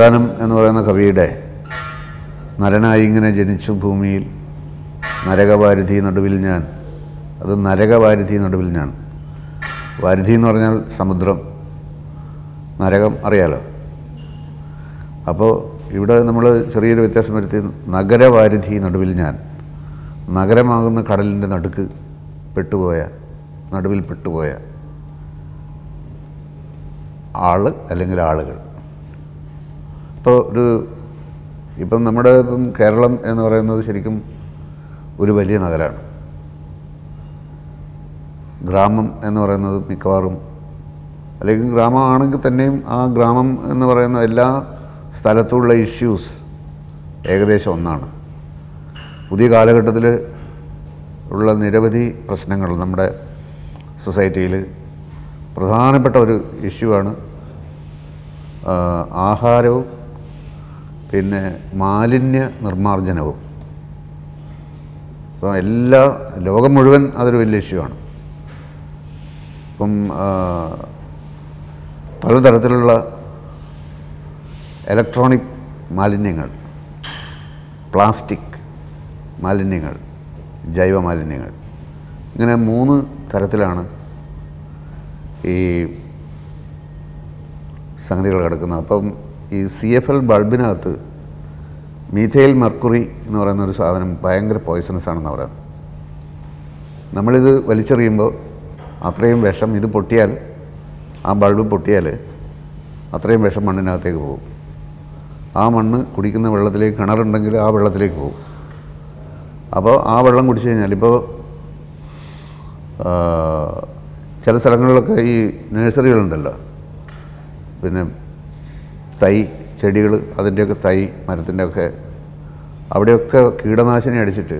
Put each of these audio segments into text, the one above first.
പൂന്താനം എന്ന് പറയുന്ന കവിയുടെ നരനായി ഇങ്ങനെ ജനിച്ചു ഭൂമിയിൽ നരകവാരിധി നടുവിൽ ഞാൻ, അത് നരകവാരിധി നടുവിൽ ഞാൻ. വാരിധി എന്ന് പറഞ്ഞാൽ സമുദ്രം, നരകം അറിയാലോ. അപ്പോൾ ഇവിടെ നമ്മൾ ചെറിയൊരു വ്യത്യാസം വരുത്തി, നഗരവാരിധി നടുവിൽ ഞാൻ, നഗരമാകുന്ന കടലിൻ്റെ നടുവിൽ പെട്ടുപോയ ആൾ അല്ലെങ്കിൽ ആളുകൾ. ഇപ്പം നമ്മുടെ കേരളം എന്ന് പറയുന്നത് ശരിക്കും ഒരു വലിയ നഗരമാണ്. ഗ്രാമം എന്ന് പറയുന്നത് മിക്കവാറും, അല്ലെങ്കിൽ ഗ്രാമമാണെങ്കിൽ തന്നെയും ആ ഗ്രാമം എന്ന് പറയുന്ന എല്ലാ സ്ഥലത്തുള്ള ഇഷ്യൂസ് ഏകദേശം ഒന്നാണ്. പുതിയ കാലഘട്ടത്തിൽ ഉള്ള നിരവധി പ്രശ്നങ്ങൾ നമ്മുടെ സൊസൈറ്റിയിൽ പ്രധാനപ്പെട്ട ഒരു ഇഷ്യൂ ആണ് ആഹാരവും പിന്നെ മാലിന്യ നിർമ്മാർജ്ജനവും. ഇപ്പം ലോകം മുഴുവൻ അതൊരു വലിയ ഇഷ്യൂ ആണ്. ഇപ്പം പലതരത്തിലുള്ള ഇലക്ട്രോണിക് മാലിന്യങ്ങൾ, പ്ലാസ്റ്റിക് മാലിന്യങ്ങൾ, ജൈവ മാലിന്യങ്ങൾ, ഇങ്ങനെ 3 തരത്തിലാണ് ഈ സംഗതികൾ കിടക്കുന്നത്. അപ്പം ഈ CFL ബൾബിനകത്ത് മീഥൈൽ മെർക്കുറി എന്ന് പറയുന്ന ഒരു സാധനം ഭയങ്കര പോയ്സണസ് ആണെന്ന് പറയുന്നത്. നമ്മളിത് വലിച്ചെറിയുമ്പോൾ അത്രയും വിഷം, ഇത് പൊട്ടിയാൽ, ആ ബൾബ് പൊട്ടിയാൽ അത്രയും വിഷം മണ്ണിനകത്തേക്ക് പോകും. ആ മണ്ണ് കുടിക്കുന്ന വെള്ളത്തിലേക്ക്, കിണറുണ്ടെങ്കിൽ ആ വെള്ളത്തിലേക്ക് പോകും. അപ്പോൾ ആ വെള്ളം കുടിച്ചു കഴിഞ്ഞാൽ, ഇപ്പോൾ ചില സ്ഥലങ്ങളിലൊക്കെ ഈ നഴ്സറികളുണ്ടല്ലോ, പിന്നെ ചെടികൾ, അതിൻ്റെയൊക്കെ മരത്തിൻ്റെയൊക്കെ അവിടെയൊക്കെ കീടനാശിനി അടിച്ചിട്ട്,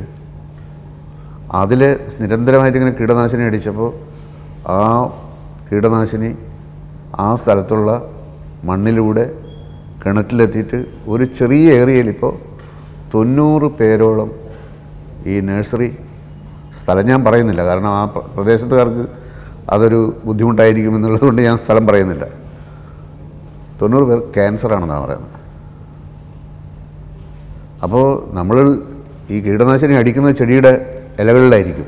അതിൽ നിരന്തരമായിട്ടിങ്ങനെ കീടനാശിനി അടിച്ചപ്പോൾ ആ കീടനാശിനി ആ സ്ഥലത്തുള്ള മണ്ണിലൂടെ കിണറ്റിലെത്തിയിട്ട് ഒരു ചെറിയ ഏരിയയിൽ ഇപ്പോൾ 90 പേരോളം ഈ നഴ്സറി സ്ഥലം ഞാൻ പറയുന്നില്ല, കാരണം ആ പ്രദേശത്തുകാർക്ക് അതൊരു ബുദ്ധിമുട്ടായിരിക്കും എന്നുള്ളതുകൊണ്ട് ഞാൻ സ്ഥലം പറയുന്നില്ല. 90 പേർ ക്യാൻസറാണെന്നാണ് പറയുന്നത്. അപ്പോൾ നമ്മൾ ഈ കീടനാശിനി അടിക്കുന്ന ചെടിയുടെ ഇലകളിലായിരിക്കും,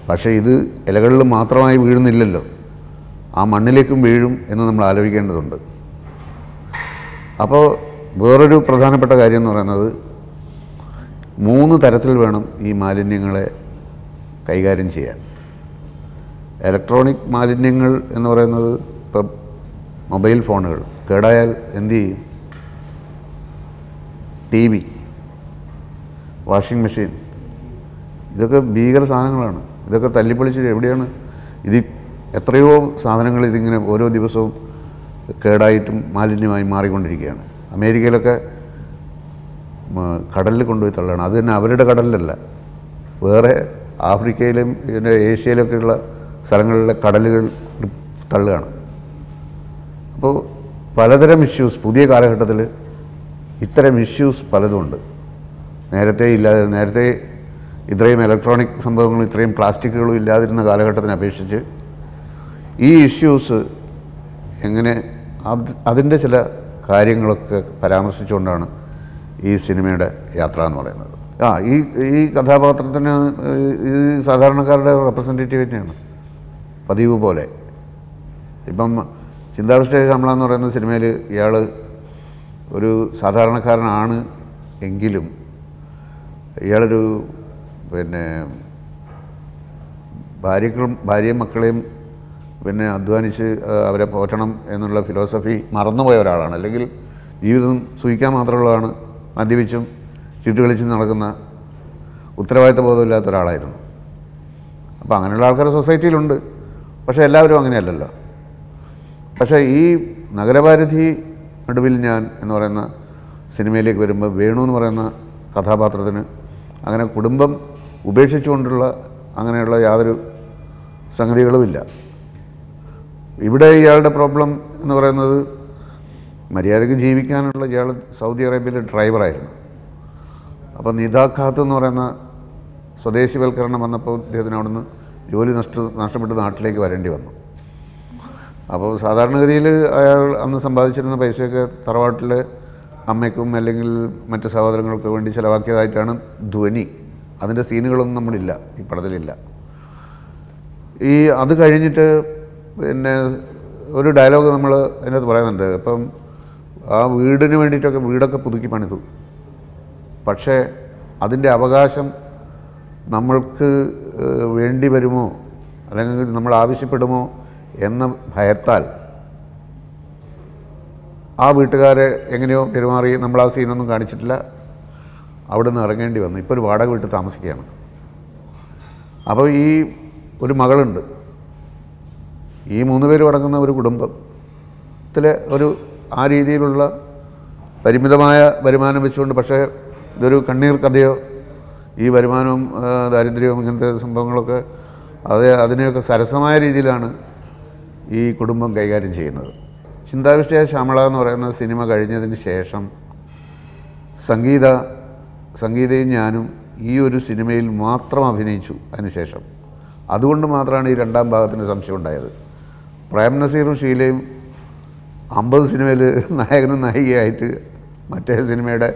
പക്ഷേ ഇത് ഇലകളിൽ മാത്രമായി വീഴുന്നില്ലല്ലോ, ആ മണ്ണിലേക്കും വീഴും എന്ന് നമ്മൾ ആലോചിക്കേണ്ടതുണ്ട്. അപ്പോൾ വേറൊരു പ്രധാനപ്പെട്ട കാര്യം എന്ന് പറയുന്നത്, 3 തരത്തിൽ വേണം ഈ മാലിന്യങ്ങളെ കൈകാര്യം ചെയ്യാൻ. ഇലക്ട്രോണിക് മാലിന്യങ്ങൾ എന്ന് പറയുന്നത്, ഇപ്പം മൊബൈൽ ഫോണുകൾ കേടായാൽ എന്തു ചെയ്യും? TV, വാഷിംഗ് മെഷീൻ, ഇതൊക്കെ ഭീകര സാധനങ്ങളാണ്. ഇതൊക്കെ തല്ലിപ്പൊളിച്ച് എവിടെയാണ് എത്രയോ സാധനങ്ങൾ ഇതിങ്ങനെ ഓരോ ദിവസവും കേടായിട്ടും മാലിന്യമായി മാറിക്കൊണ്ടിരിക്കുകയാണ്. അമേരിക്കയിലൊക്കെ കടലിൽ കൊണ്ടുപോയി തള്ളുകയാണ്. അത് തന്നെ അവരുടെ കടലിലല്ല, വേറെ ആഫ്രിക്കയിലും പിന്നെ ഏഷ്യയിലൊക്കെയുള്ള സ്ഥലങ്ങളിലെ കടലുകൾ തള്ളുകയാണ്. അപ്പോൾ പലതരം ഇഷ്യൂസ്, പുതിയ കാലഘട്ടത്തിൽ ഇത്തരം ഇഷ്യൂസ് പലതുമുണ്ട്. നേരത്തെ ഇത്രയും ഇലക്ട്രോണിക് സംഭവങ്ങളും ഇത്രയും പ്ലാസ്റ്റിക്കുകളും ഇല്ലാതിരുന്ന കാലഘട്ടത്തിനെ അപേക്ഷിച്ച് ഈ ഇഷ്യൂസ് എങ്ങനെ, അതിൻ്റെ ചില കാര്യങ്ങളൊക്കെ പരാമർശിച്ചുകൊണ്ടാണ് ഈ സിനിമയുടെ യാത്ര എന്ന് പറയുന്നത്. ഈ കഥാപാത്രത്തിന് ഈ സാധാരണക്കാരുടെ റെപ്രസെൻറ്റേറ്റീവിറ്റിയാണ് പതിവ് പോലെ. ഇപ്പം ചിന്താവിഷ്ട ശമ്പള എന്ന് പറയുന്ന സിനിമയിൽ ഇയാൾ ഒരു സാധാരണക്കാരനാണ് എങ്കിലും ഇയാളൊരു പിന്നെ ഭാര്യയും മക്കളെയും പിന്നെ അധ്വാനിച്ച് അവരെ പോറ്റണം എന്നുള്ള ഫിലോസഫി മറന്നുപോയ ഒരാളാണ്. അല്ലെങ്കിൽ ജീവിതം സുഖിക്കാൻ മാത്രമുള്ളതാണ്, മദ്യപിച്ചും ചുറ്റുകളിച്ചും നടക്കുന്ന ഉത്തരവാദിത്ത ബോധമില്ലാത്ത ഒരാളായിരുന്നു. അപ്പോൾ അങ്ങനെയുള്ള ആൾക്കാർ സൊസൈറ്റിയിലുണ്ട്, പക്ഷേ എല്ലാവരും അങ്ങനെയല്ലല്ലോ. പക്ഷേ ഈ നഗരവാരിധി നടുവിൽ ഞാൻ എന്ന് പറയുന്ന സിനിമയിലേക്ക് വരുമ്പോൾ വേണു എന്ന് പറയുന്ന കഥാപാത്രത്തിന് അങ്ങനെ കുടുംബം ഉപേക്ഷിച്ചുകൊണ്ടുള്ള അങ്ങനെയുള്ള യാതൊരു സംഗതികളുമില്ല. ഇവിടെ ഇയാളുടെ പ്രോബ്ലം എന്ന് പറയുന്നത് മര്യാദയ്ക്ക് ജീവിക്കാനുള്ള, ഇയാൾ സൗദി അറേബ്യയിലെ ഡ്രൈവറായിരുന്നു. അപ്പോൾ നിദാഖാത്ത് എന്ന് പറയുന്ന സ്വദേശിവൽക്കരണം വന്നപ്പോൾ ഇദ്ദേഹത്തിന് അവിടുന്ന് ജോലി നഷ്ടപ്പെട്ട് നാട്ടിലേക്ക് വരേണ്ടി വന്നു. അപ്പോൾ സാധാരണഗതിയിൽ അയാൾ അന്ന് സമ്പാദിച്ചിരുന്ന പൈസയൊക്കെ തറവാട്ടിൽ അമ്മയ്ക്കും അല്ലെങ്കിൽ മറ്റ് സഹോദരങ്ങൾക്കും വേണ്ടി ചിലവാക്കിയതായിട്ടാണ് ധ്വനി. അതിൻ്റെ സീനുകളൊന്നും നമ്മളില്ല, ഈ പടത്തിലില്ല. അത് കഴിഞ്ഞിട്ട് പിന്നെ ഒരു ഡയലോഗ് നമ്മൾ അതിനകത്ത് പറയുന്നുണ്ട്. അപ്പം ആ വീടിന് വേണ്ടിയിട്ടൊക്കെ വീടൊക്കെ പുതുക്കി പണിതു, പക്ഷേ അതിൻ്റെ അവകാശം നമ്മൾക്ക് വേണ്ടി വരുമോ അല്ലെങ്കിൽ നമ്മൾ ആവശ്യപ്പെടുമോ എന്ന ഭയത്താൽ ആ വീട്ടുകാരെ എങ്ങനെയോ പെരുമാറി. നമ്മൾ ആ സീനൊന്നും കാണിച്ചിട്ടില്ല. അവിടെ നിന്ന് ഇറങ്ങേണ്ടി വന്നു. ഇപ്പോൾ ഒരു വാടക വീട്ടിൽ താമസിക്കുകയാണ്. അപ്പോൾ ഒരു മകളുണ്ട്. ഈ 3 പേരും അടങ്ങുന്ന ഒരു കുടുംബത്തിലെ ആ രീതിയിലുള്ള പരിമിതമായ വരുമാനം വെച്ചുകൊണ്ട്, പക്ഷേ ഇതൊരു കണ്ണീർ കഥയോ ഈ വരുമാനവും ദാരിദ്ര്യവും ഇങ്ങനത്തെ സംഭവങ്ങളൊക്കെ അതിനെയൊക്കെ സരസമായ രീതിയിലാണ് ഈ കുടുംബം കൈകാര്യം ചെയ്യുന്നത്. ചിന്താവിഷ്ടയായ ശ്യാമള എന്ന് പറയുന്ന സിനിമ കഴിഞ്ഞതിന് ശേഷം സംഗീതയും ഞാനും ഈ ഒരു സിനിമയിൽ മാത്രം അഭിനയിച്ചു. അതിനുശേഷം അതുകൊണ്ട് മാത്രമാണ് ഈ 2ാം ഭാഗത്തിന് സംശയം ഉണ്ടായത്. പ്രേം നസീറും ഷീലയും 50 സിനിമയിൽ നായകനും നായികയായിട്ട് മറ്റേ സിനിമയുടെ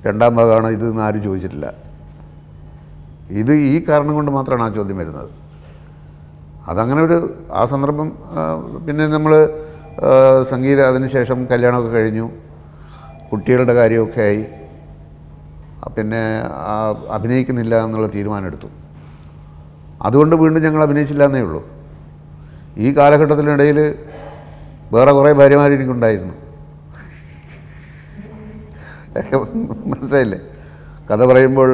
2ാം ഭാഗമാണ് ഇതെന്ന് ആരും ചോദിച്ചിട്ടില്ല. ഈ കാരണം കൊണ്ട് മാത്രമാണ് ആ ചോദ്യം വരുന്നത്. അതങ്ങനെ ആ സന്ദർഭം. പിന്നെ നമ്മൾ അതിനുശേഷം കല്യാണമൊക്കെ കഴിഞ്ഞു, കുട്ടികളുടെ കാര്യമൊക്കെ ആയി. പിന്നെ അഭിനയിക്കുന്നില്ല എന്നുള്ള തീരുമാനമെടുത്തു. അതുകൊണ്ട് വീണ്ടും ഞങ്ങൾ അഭിനയിച്ചില്ല എന്നേ ഉള്ളൂ. ഈ കാലഘട്ടത്തിനിടയിൽ വേറെ കുറേ ഭാര്യമാർ എനിക്കുണ്ടായിരുന്നു. മനസ്സിലായില്ലേ? കഥ പറയുമ്പോൾ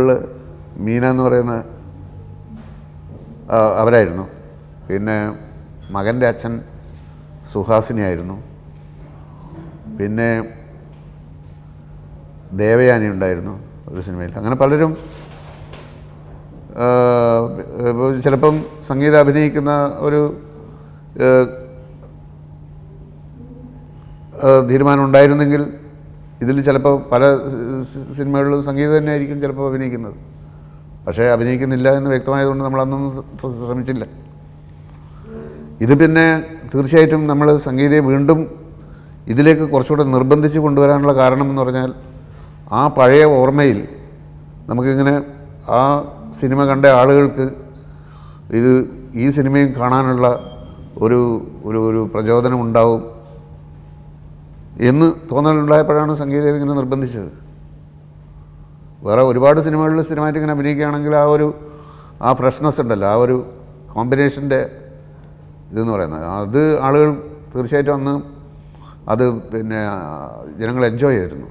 മീന എന്ന് പറയുന്ന അവരായിരുന്നു. പിന്നെ മകൻ്റെ അച്ഛൻ സുഹാസിനിയായിരുന്നു. പിന്നെ ദേവയാനി ഉണ്ടായിരുന്നു ഒരു സിനിമയിൽ. അങ്ങനെ പലരും. ചിലപ്പം സംഗീത അഭിനയിക്കുന്ന ഒരു തീരുമാനം ഉണ്ടായിരുന്നെങ്കിൽ ഇതിൽ ചിലപ്പോൾ പല സിനിമകളിലും സംഗീതം തന്നെയായിരിക്കും ചിലപ്പോൾ അഭിനയിക്കുന്നത്. പക്ഷേ അഭിനയിക്കുന്നില്ല എന്ന് വ്യക്തമായതുകൊണ്ട് നമ്മളതൊന്നും ശ്രമിച്ചില്ല. ഇത് പിന്നെ തീർച്ചയായിട്ടും നമ്മൾ സംഗീതയെ വീണ്ടും ഇതിലേക്ക് കുറച്ചുകൂടെ നിർബന്ധിച്ച് കൊണ്ടുവരാനുള്ള കാരണം എന്ന് പറഞ്ഞാൽ, ആ പഴയ ഓർമ്മയിൽ നമുക്കിങ്ങനെ ആ സിനിമ കണ്ട ആളുകൾക്ക് ഈ സിനിമയും കാണാനുള്ള ഒരു പ്രചോദനം ഉണ്ടാവും എന്ന് തോന്നലുണ്ടായപ്പോഴാണ് സംഗീതം ഇങ്ങനെ നിർബന്ധിച്ചത്. വേറെ ഒരുപാട് സിനിമകളിൽ സ്ഥിരമായിട്ട് ഇങ്ങനെ അഭിനയിക്കുകയാണെങ്കിൽ ആ ഫ്രഷ്നെസ് ഉണ്ടല്ലോ, ആ ഒരു കോമ്പിനേഷൻ്റെ ഇതെന്ന് പറയുന്നത്, അത് ആളുകൾ തീർച്ചയായിട്ടും അന്ന് പിന്നെ ജനങ്ങൾ എൻജോയ് ചെയ്തിരുന്നു.